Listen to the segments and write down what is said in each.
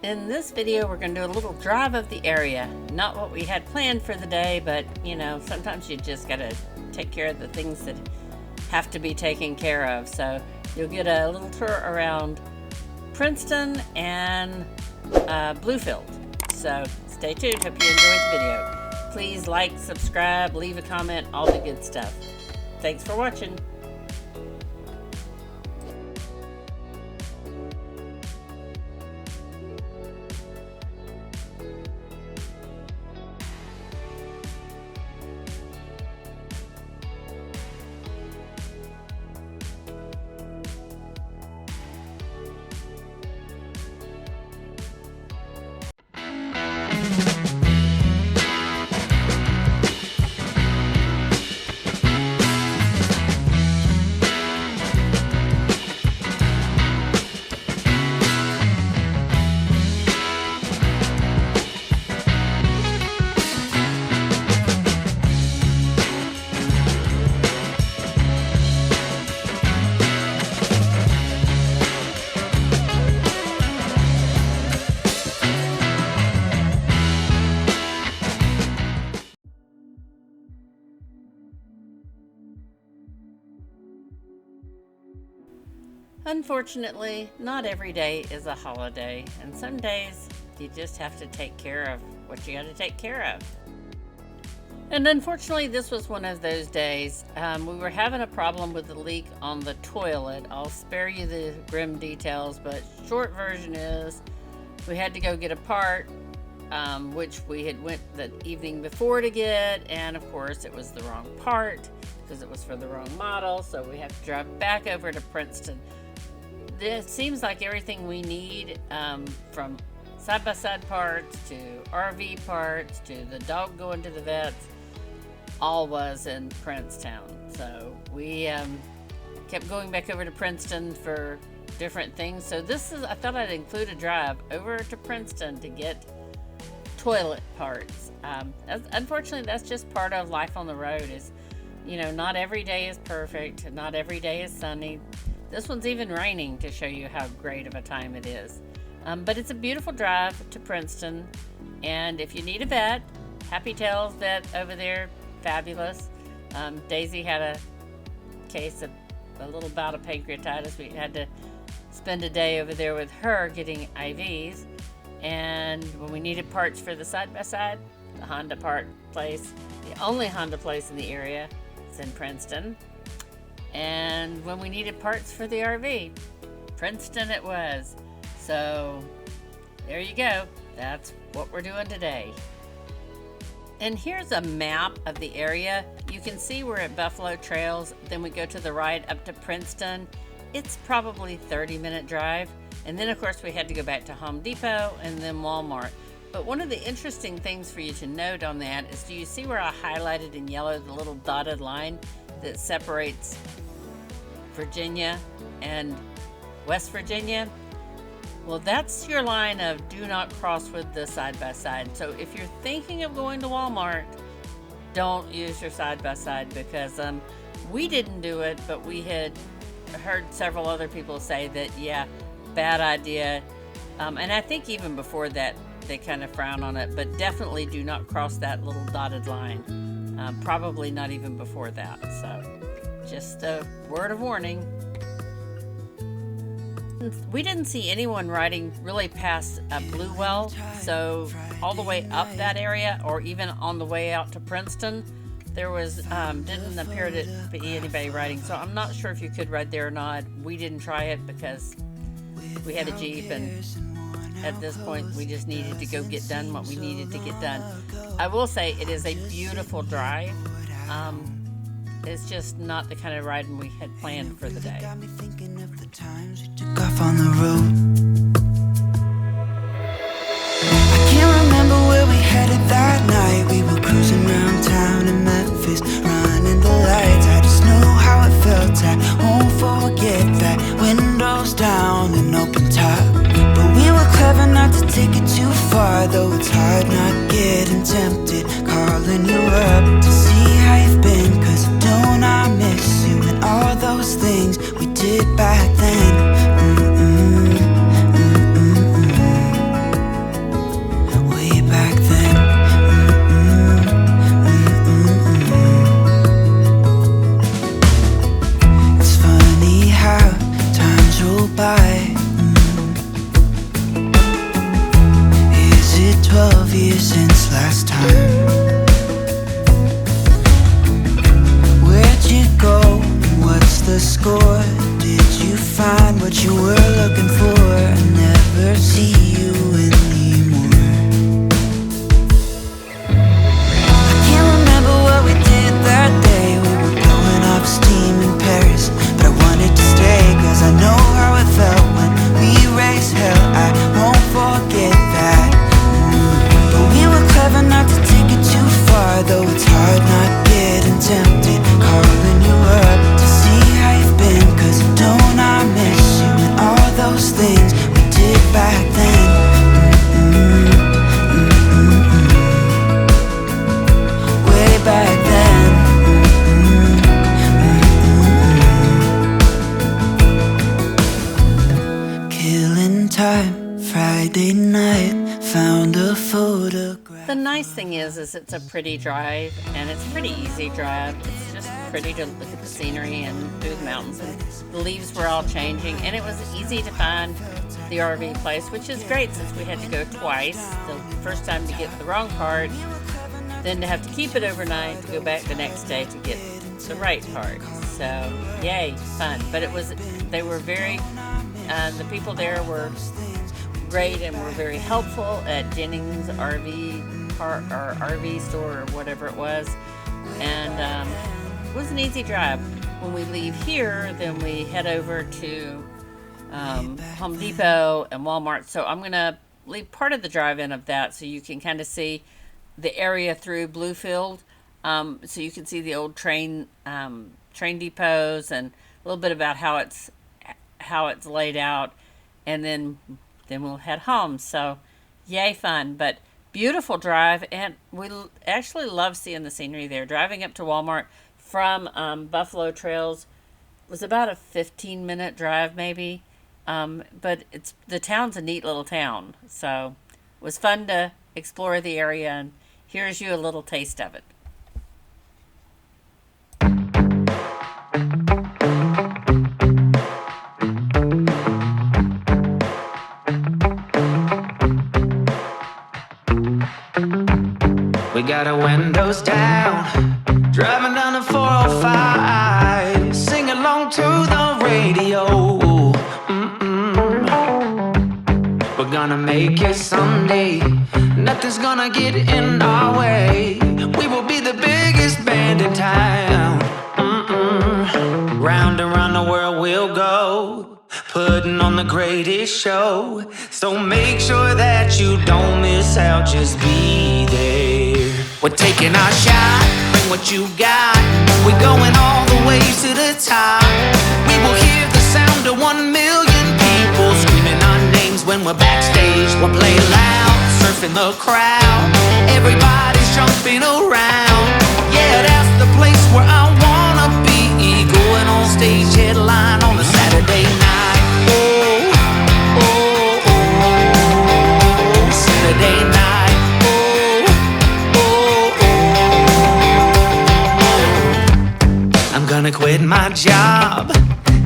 In this video, we're going to do a little drive of the area. Not what we had planned for the day, but you know, sometimes you just got to take care of the things that have to be taken care of. So you'll get a little tour around Prinston and Bluewell. So stay tuned. Hope you enjoyed the video. Please like, subscribe, leave a comment, all the good stuff. Thanks for watching. Unfortunately, not every day is a holiday, and some days you just have to take care of what you got to take care of. And unfortunately, this was one of those days. We were having a problem with the leak on the toilet. I'll spare you the grim details, but short version is we had to go get a part, which we had went the evening before to get, and of course it was the wrong part because it was for the wrong model, so we have to drive back over to Prinston. It seems like everything we need, from side-by-side parts to RV parts to the dog going to the vets, all was in Prinston. So we kept going back over to Prinston for different things. So I thought I'd include a drive over to Prinston to get toilet parts. Unfortunately, that's just part of life on the road. Is, you know, not every day is perfect. Not every day is sunny. This one's even raining to show you how great of a time it is. But it's a beautiful drive to Prinston. And if you need a vet, Happy Tails vet over there, fabulous. Daisy had a case of a little bout of pancreatitis. We had to spend a day over there with her getting IVs. And when we needed parts for the side-by-side, the Honda part place, the only Honda place in the area, is in Prinston. And when we needed parts for the RV, Prinston it was. So there you go. That's what we're doing today. And here's a map of the area. You can see we're at Buffalo Trails. Then we go to the right up to Prinston. It's probably a 30-minute drive. And then of course we had to go back to Home Depot and then Walmart. But one of the interesting things for you to note on that is, do you see where I highlighted in yellow the little dotted line that separates Virginia and West Virginia? Well, that's your line of do not cross with the side-by-side. So if you're thinking of going to Walmart, don't use your side-by-side, because we didn't do it, but we had heard several other people say that, yeah, bad idea. And I think even before that, they kind of frown on it, but definitely do not cross that little dotted line. Probably not even before that. So just a word of warning. We didn't see anyone riding really past Bluewell, so all the way up that area, or even on the way out to Prinston, there was didn't appear to be anybody riding. So I'm not sure if you could ride there or not. We didn't try it because we had a Jeep, and at this point we just needed to go get done what we needed to get done. I will say it is a beautiful drive. It's just not the kind of riding we had planned for the day. Got me thinking of the times we took off on the road. I can't remember where we headed that night. We were cruising around town in Memphis, running the lights. I just know how it felt. I won't forget that. Windows down and open top. But we were clever not to take it too far, though it's hard not getting tempted, calling you up to see how you've been. Cause don't I miss you and all those things we did back then. score? Did you find what you were looking for? I never see you anymore. I can't remember what we did that day. We were blowing off steam in Paris, but I wanted to stay, cause I know how it felt when we raised hell. I won't forget that. But we were clever not to take it too far, though it's hard not getting tempted, calling you up to see how you've been, cause don't I miss you and all those things we did back then. Way back then. Killing time, Friday night, found a photograph. The nice thing is it's a pretty drive, and it's a pretty easy drive. It's just pretty to look at the scenery and through the mountains, and the leaves were all changing, and it was easy to find the RV place, which is great since we had to go twice. The first time to get the wrong part, then to have to keep it overnight, to go back the next day to get the right part. So yay, fun. But they were very, the people there were great and were very helpful at Jennings RV park or RV store or whatever it was, and it was an easy drive. When we leave here, then we head over to Home Depot and Walmart. So I'm gonna leave part of the drive-in of that so you can kind of see the area through Bluefield, so you can see the old train depots and a little bit about how it's laid out, and then we'll head home. So yay, fun. But beautiful drive, and we actually love seeing the scenery there. Driving up to Walmart from Buffalo Trails was about a 15-minute drive maybe, but the town's a neat little town, so it was fun to explore the area, and here's you a little taste of it. We got our windows down, driving down the 405, sing along to the radio. We're gonna make it someday, nothing's gonna get in our way. We will be the biggest band in town. Round and round the world we'll go, putting on the greatest show. So make sure that you don't miss out, just be there. We're taking our shot, bring what you got. We're going all the way to the top. We will hear the sound of 1 million people screaming our names when we're backstage. We'll play loud, surfing the crowd. Everybody's jumping around. Yeah, that's the place where I wanna be. Going on stage, headline on a Saturday night. Oh, oh, oh, Saturday night. Oh, oh, oh. I'm gonna quit my job,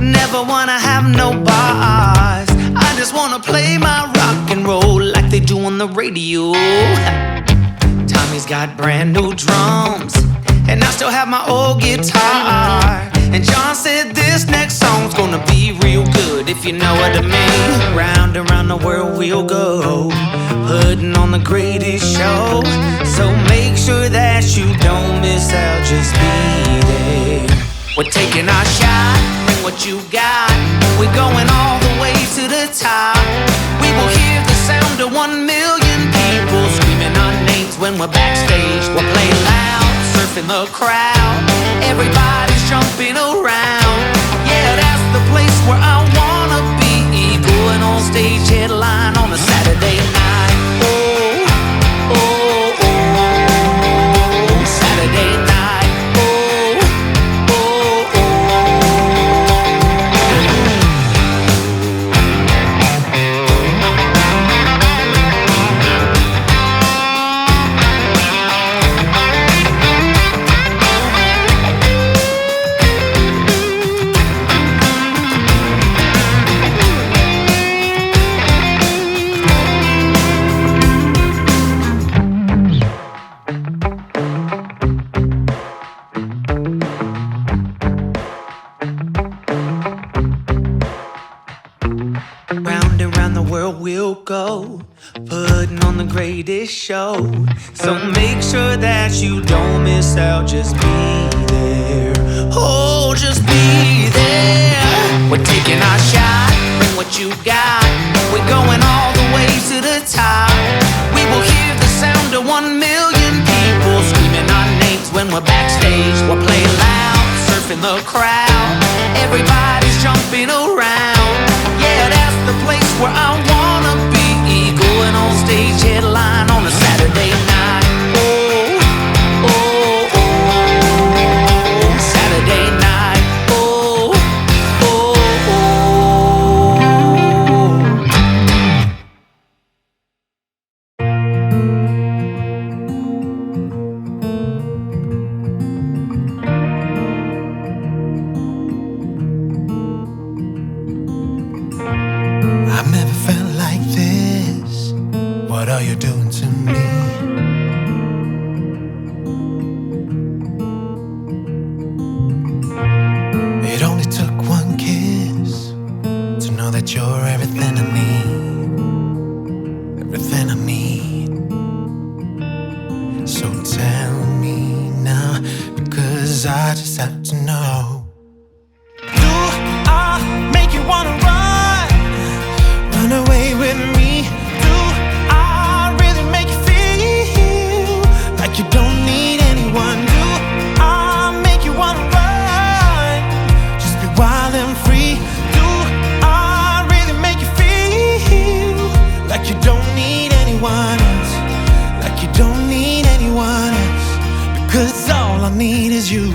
never wanna have no boss. I just wanna play my rock and roll like they do on the radio. Tommy's got brand new drums, and I still have my old guitar. And John said this next song's gonna be real good, if you know what I mean. Round and round the world we'll go, putting on the greatest show. So make sure that you don't miss out, just be there. We're taking our shot, bring what you got. We're going all the way to the top. We will hear the sound of 1 million people screaming our names when we're backstage. We'll play loud, surfing the crowd. Everybody's jumping around. Yeah, that's the place where I wanna be. Going on stage, headline on a Saturday night. Oh, oh, oh, Saturday night. Oh, oh, go, putting on the greatest show. So make sure that you don't miss out, just be there. Oh, just be there. We're taking our shot, bring what you got. We're going all the way to the top. We will hear the sound of 1 million people screaming our names when we're backstage. We're playing loud, surfing the crowd. Everybody's jumping around. Yeah, that's the place where I wanna be. Going on stage, headline on a Saturday night. Oh, oh, oh, Saturday night. Oh, oh, I've never felt like this. What are you doing to me? It only took one kiss to know that you're everything I need. Everything I need. So tell me now, because I just have to know. Do I make you wanna run? Run away with me? Do I really make you feel like you don't need anyone? Do I make you wanna run? Just be wild and free. Do I really make you feel like you don't need anyone else? Like you don't need anyone else? Because all I need is you.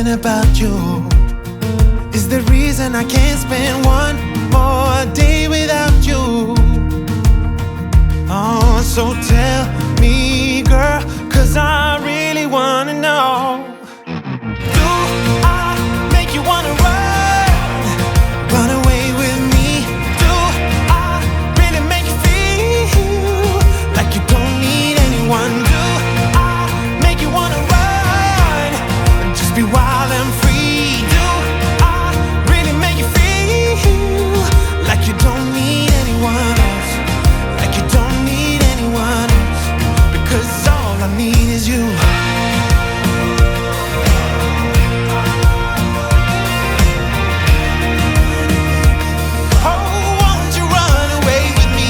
About you is the reason I can't spend one more day without you. Oh, so tell me, girl, 'cause I really wanna know. Do I make you wanna run? Run away with me? Do I really make you feel like you don't need anyone? Do I make you wanna run? Just be wild and free. Do I really make you feel like you don't need anyone else? Like you don't need anyone else? Because all I need is you. Oh, won't you run away with me?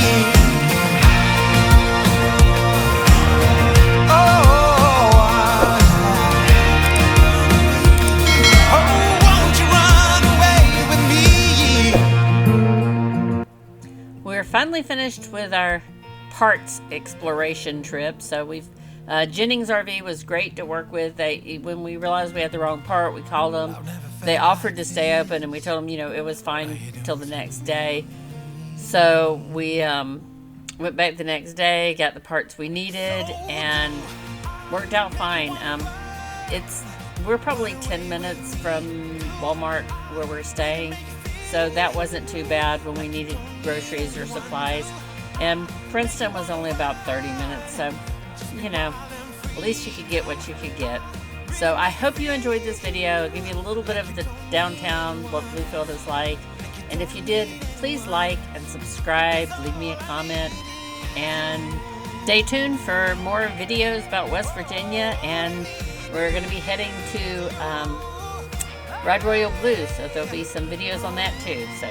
We're finally finished with our parts exploration trip. So we've Jennings RV was great to work with. When we realized we had the wrong part, we called them. They offered to stay open, and we told them, it was fine till the next day. So we went back the next day, got the parts we needed, and worked out fine. We're probably 10 minutes from Walmart where we're staying, so that wasn't too bad when we needed groceries or supplies. And Prinston was only about 30 minutes, so at least you could get what you could get. So I hope you enjoyed this video. I'll give you a little bit of the downtown, what Bluefield is like. And if you did, please like and subscribe, leave me a comment, and stay tuned for more videos about West Virginia. And we're going to be heading to Ride Royal Blue, so there'll be some videos on that too. So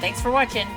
thanks for watching.